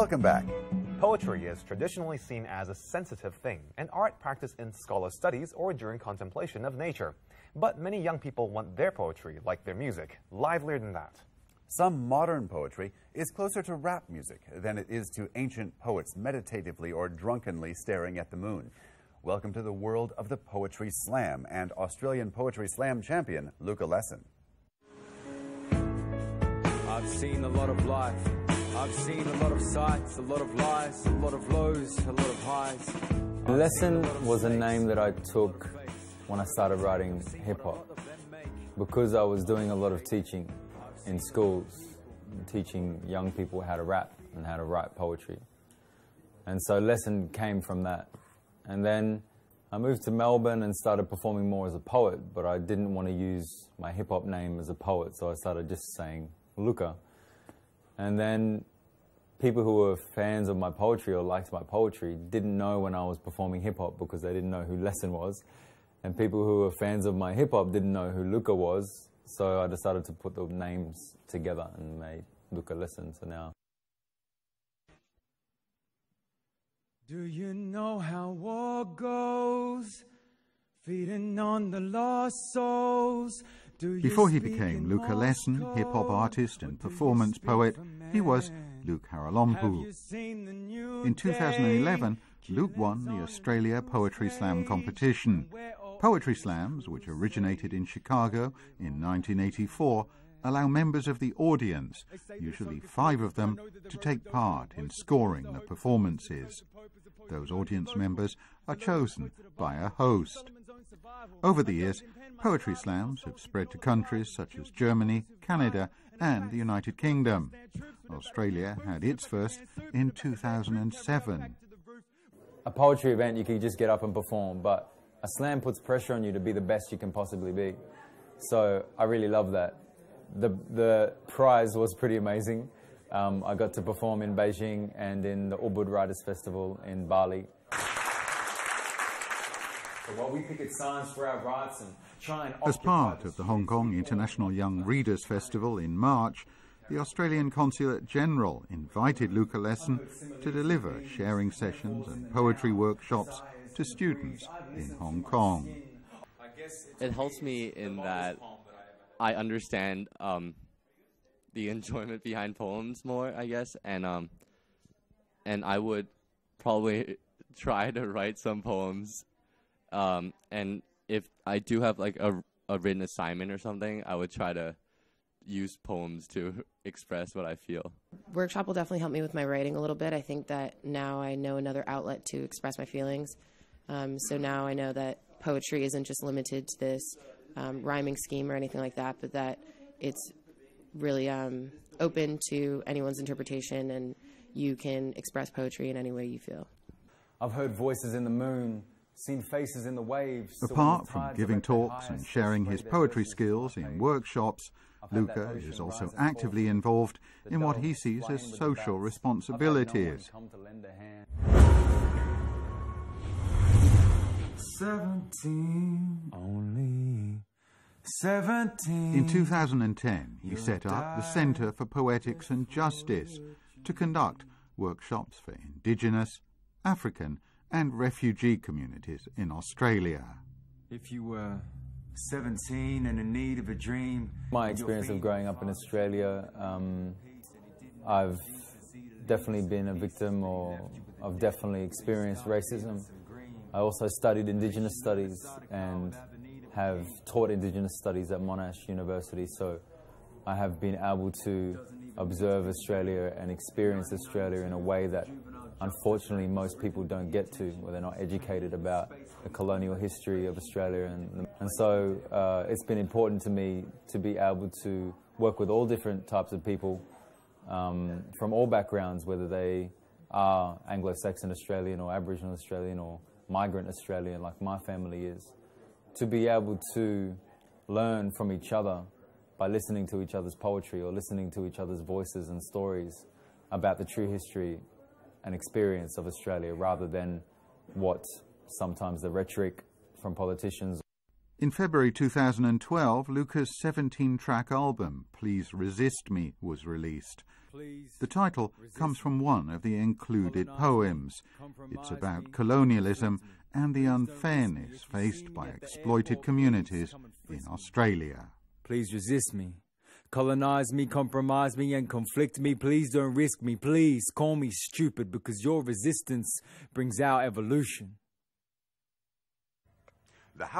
Welcome back. Poetry is traditionally seen as a sensitive thing, an art practiced in scholar studies or during contemplation of nature. But many young people want their poetry, like their music, livelier than that. Some modern poetry is closer to rap music than it is to ancient poets meditatively or drunkenly staring at the moon. Welcome to the world of the Poetry Slam and Australian Poetry Slam champion, Luka Lesson. I've seen a lot of life. I've seen a lot of sights, a lot of lies, a lot of lows, a lot of highs. Lesson was a name that I took when I started writing hip-hop, because I was doing a lot of teaching in schools, teaching young people how to rap and how to write poetry. And so Lesson came from that. And then I moved to Melbourne and started performing more as a poet, but I didn't want to use my hip-hop name as a poet, so I started just saying Luka. And then people who were fans of my poetry or liked my poetry didn't know when I was performing hip-hop because they didn't know who Lesson was. And people who were fans of my hip-hop didn't know who Luka was, so I decided to put the names together and made Luka Lesson. So now. Do you know how war goes? Feeding on the lost souls. Before he became Luka Lesson, hip-hop artist and performance poet, he was Luke Haralompu. In 2011, Luke won the Australia Poetry Slam competition. Poetry slams, which originated in Chicago in 1984, allow members of the audience, usually 5 of them, to take part in scoring the performances. Those audience members are chosen by a host. Over the years, poetry slams have spread to countries such as Germany, Canada, and the United Kingdom. Australia had its first in 2007. A poetry event, you can just get up and perform, but a slam puts pressure on you to be the best you can possibly be. So I really love that. The prize was pretty amazing. I got to perform in Beijing and in the Ubud Writers Festival in Bali. So while we picket signs for our rights and try and as part of the Hong Kong International Young Readers Festival in March, the Australian Consulate General invited Luka Lesson to deliver sharing sessions and poetry workshops to students in Hong Kong. It helps me in that I understand the enjoyment behind poems more, I guess, and I would probably try to write some poems, and if I do have like a written assignment or something, I would try to use poems to express what I feel. Workshop will definitely help me with my writing a little bit. I think that now I know another outlet to express my feelings. So now I know that poetry isn't just limited to this rhyming scheme or anything like that, but that it's really open to anyone's interpretation, and you can express poetry in any way you feel. I've heard voices in the moon, seen faces in the waves. Apart from giving talks and sharing his poetry skills in workshops, Luka is also actively involved in what he sees as social responsibilities. 17, only 17. In 2010, he set up the Centre for Poetics and Justice to conduct workshops for Indigenous, African and refugee communities in Australia. If you were 17 and in need of a dream... My experience of growing up in Australia, I've definitely been a victim, or I've definitely experienced racism. I also studied Indigenous studies and have taught Indigenous studies at Monash University, so I have been able to observe Australia and experience Australia in a way that unfortunately most people don't get to, where they're not educated about the colonial history of Australia. And so it's been important to me to be able to work with all different types of people from all backgrounds, whether they are Anglo-Saxon Australian or Aboriginal Australian or migrant Australian like my family is, to be able to learn from each other by listening to each other's poetry or listening to each other's voices and stories about the true history and experience of Australia, rather than what sometimes the rhetoric from politicians. In February 2012, Luka's 17-track album, Please Resist Me, was released. The title comes from one of the included poems. It's about colonialism and the unfairness faced by exploited communities in Australia. Please resist me. Colonize me, compromise me, and conflict me. Please don't risk me. Please call me stupid, because your resistance brings out evolution. The House